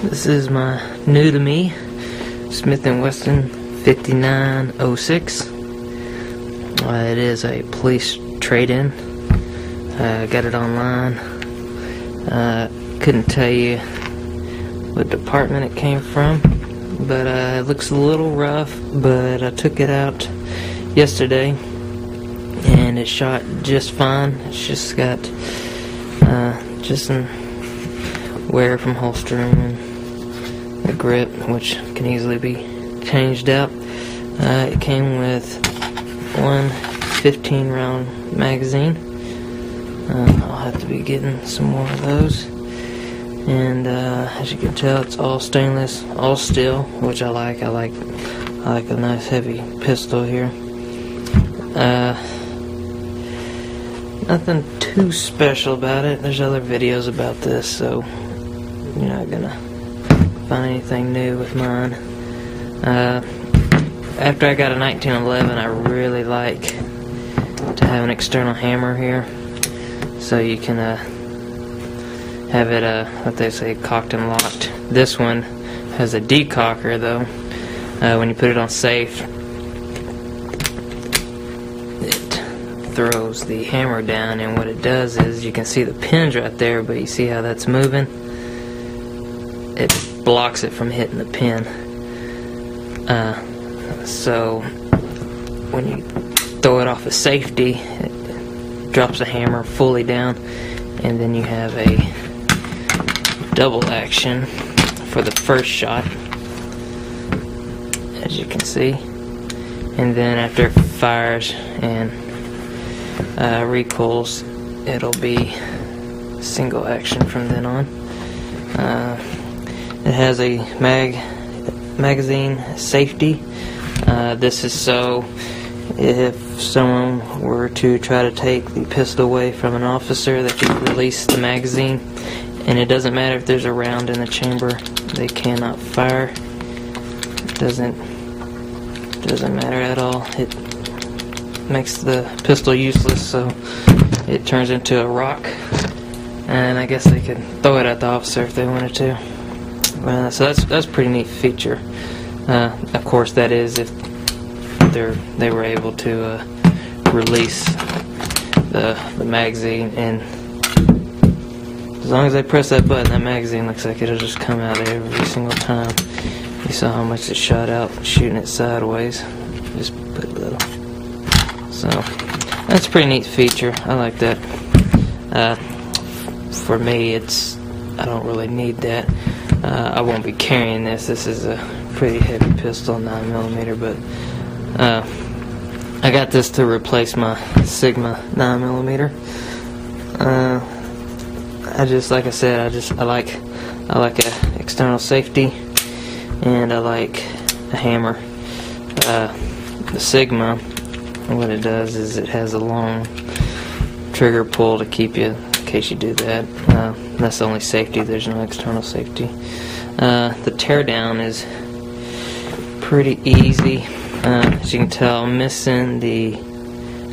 This is my new to me Smith & Wesson 5906. It is a police trade-in. Got it online. Couldn't tell you what department it came from, but it looks a little rough. But I took it out yesterday, and it shot just fine. It's just got just some wear from holstering and the grip, which can easily be changed out. It came with one 15-round magazine. I'll have to be getting some more of those. And as you can tell, it's all stainless, all steel, which I like. I like a nice heavy pistol here. Nothing too special about it. There's other videos about this, so you're not gonna find anything new with mine. After I got a 1911, I really like to have an external hammer here, so you can have it, what they say, cocked and locked. This one has a decocker though. When you put it on safe, it throws the hammer down, and what it does is, you can see the pins right there, but you see how that's moving? It blocks it from hitting the pin. So when you throw it off of safety, it drops the hammer fully down, and then you have a double action for the first shot, as you can see. And then after it fires and recoils, it'll be single action from then on. It has a magazine safety. This is so if someone were to try to take the pistol away from an officer, that you release the magazine, and it doesn't matter if there's a round in the chamber, they cannot fire. It doesn't matter at all. It makes the pistol useless, so it turns into a rock, and I guess they could throw it at the officer if they wanted to. So that's a pretty neat feature. Of course, that is if they were able to release the magazine, and as long as they press that button, that magazine looks like it'll just come out every single time. You saw how much it shot out shooting it sideways. Just put a little. So that's a pretty neat feature. I like that. For me, I don't really need that. I won't be carrying this. This is a pretty heavy pistol, 9mm, but I got this to replace my Sigma 9mm. Like I said, I like a external safety, and I like a hammer. The Sigma, what it does is it has a long trigger pull to keep you, in case you do that. That's the only safety. There's no external safety. The teardown is pretty easy. As you can tell, I'm missing the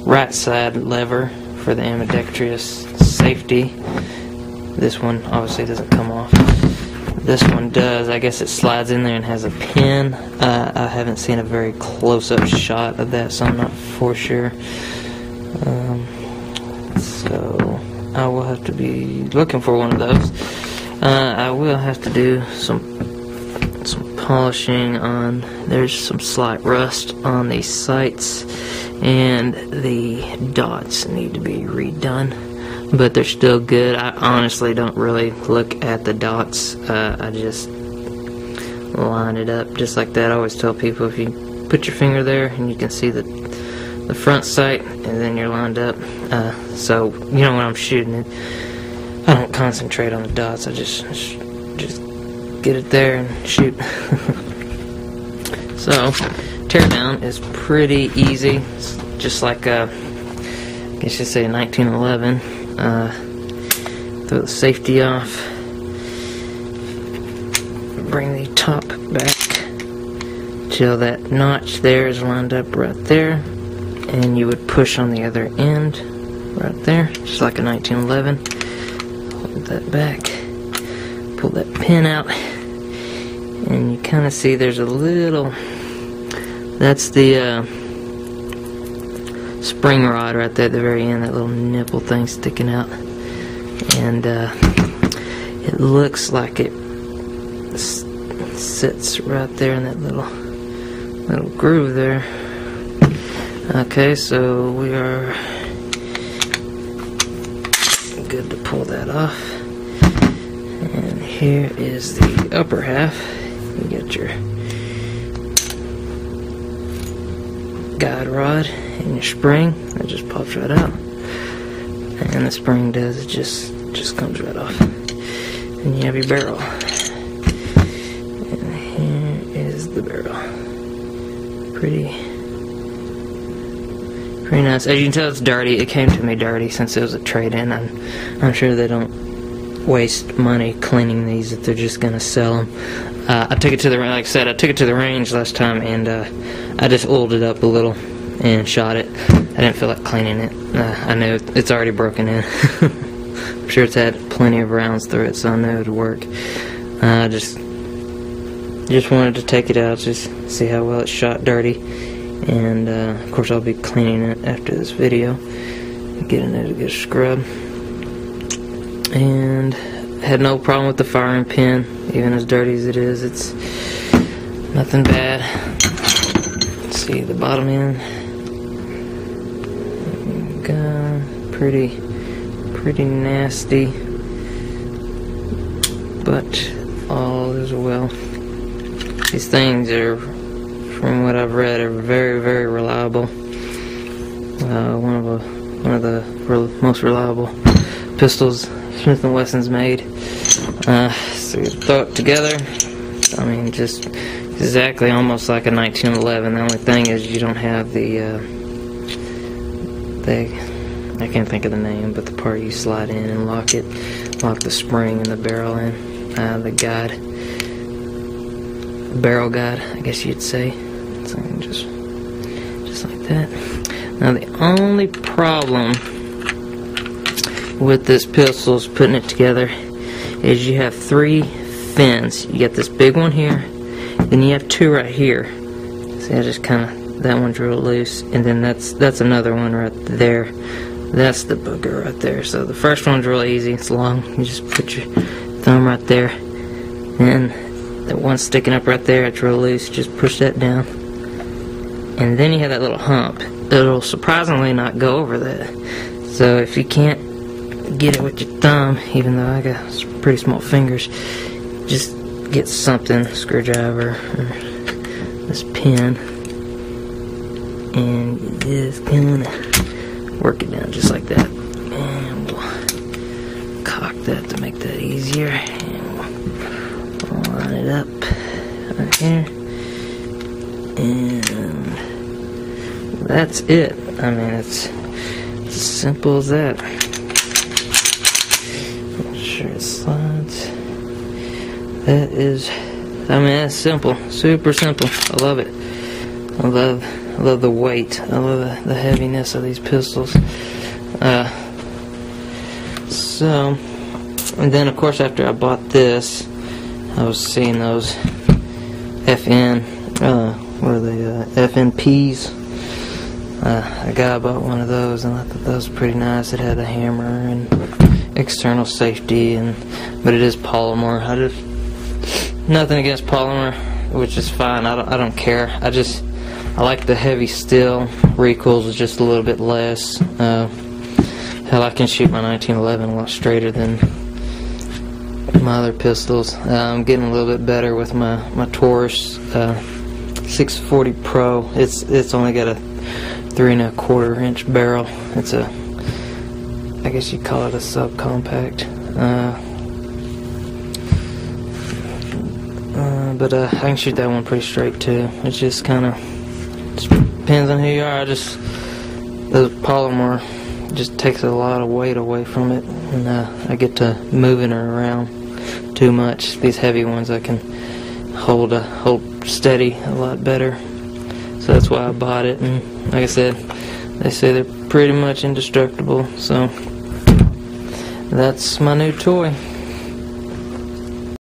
right side lever for the ambidextrous safety. This one obviously doesn't come off. This one does. I guess it slides in there and has a pin. I haven't seen a very close-up shot of that, so I'm not for sure. So I will have to be looking for one of those. I will have to do some polishing on. There's some slight rust on the sights, and the dots need to be redone, but they're still good. I honestly don't really look at the dots. I just line it up just like that. I always tell people, if you put your finger there and you can see the front sight, and then you're lined up, so you know when I'm shooting it, I don't concentrate on the dots. I just get it there and shoot. So teardown is pretty easy. It's just like I guess you say 1911. Throw the safety off, bring the top back till that notch there is lined up right there, and you would push on the other end right there, just like a 1911. Hold that back, pull that pin out, kind of see there's a little, that's the spring rod right there at the very end, that little nipple thing sticking out, and it looks like it sits right there in that little groove there. Okay, so we are good to pull that off. And here is the upper half. You get your guide rod and your spring. That just pops right out. And the spring does, it just comes right off. And you have your barrel. And here is the barrel. Pretty nice. As you can tell, it's dirty. It came to me dirty since it was a trade-in. I'm sure they don't waste money cleaning these if they're just gonna sell them. I took it to the, like I said, I took it to the range last time, and I just oiled it up a little and shot it. I didn't feel like cleaning it. I know it's already broken in. I'm sure it's had plenty of rounds through it, so I know it'd work. Just wanted to take it out, just see how well it's shot dirty. And of course I'll be cleaning it after this video, getting it a good scrub. And had no problem with the firing pin, even as dirty as it is. It's nothing bad. Let's see the bottom end. Pretty nasty, but all is well. These things are, from what I've read, are very, very reliable. One of the most reliable pistols Smith & Wesson's made. So you throw it together. I mean, just exactly almost like a 1911. The only thing is you don't have the I can't think of the name, but the part you slide in and lock the spring and the barrel in, the guide, barrel guide, I guess you'd say. So just like that. Now the only problem with this pistol is putting it together is you have 3 fins. You got this big one here, then you have 2 right here. See, I just kind of, that one's real loose, and then that's another one right there. That's the booger right there. So the first one's real easy. It's long. You just put your thumb right there, and that one sticking up right there, it's real loose. Just push that down, and then you have that little hump. It'll surprisingly not go over that. So if you can't get it with your thumb, even though I got pretty small fingers, just get something, screwdriver or this pin, and you just kind of work it down just like that, and we'll cock that to make that easier, and we'll line it up right here, and that's it. I mean, it's as simple as that. Make sure it slides. That is, I mean, that's simple, super simple. I love it. I love the weight. I love the heaviness of these pistols. So, and then of course after I bought this, I was seeing those FN, what are they, FNPs. A guy bought one of those, and I thought that was pretty nice. It had a hammer and external safety, but it is polymer. Nothing against polymer, which is fine. I don't care. I like the heavy steel. Recoils is just a little bit less. Hell, I can shoot my 1911 a lot straighter than my other pistols. I'm getting a little bit better with my Taurus 640 Pro. It's only got a 3 1/4 inch barrel. It's a, I guess you'd call it a subcompact. But I can shoot that one pretty straight too. It just kind of depends on who you are. The polymer just takes a lot of weight away from it, and I get to moving it around too much. These heavy ones I can hold steady a lot better. So that's why I bought it. And like I said, they say they're pretty much indestructible. So that's my new toy.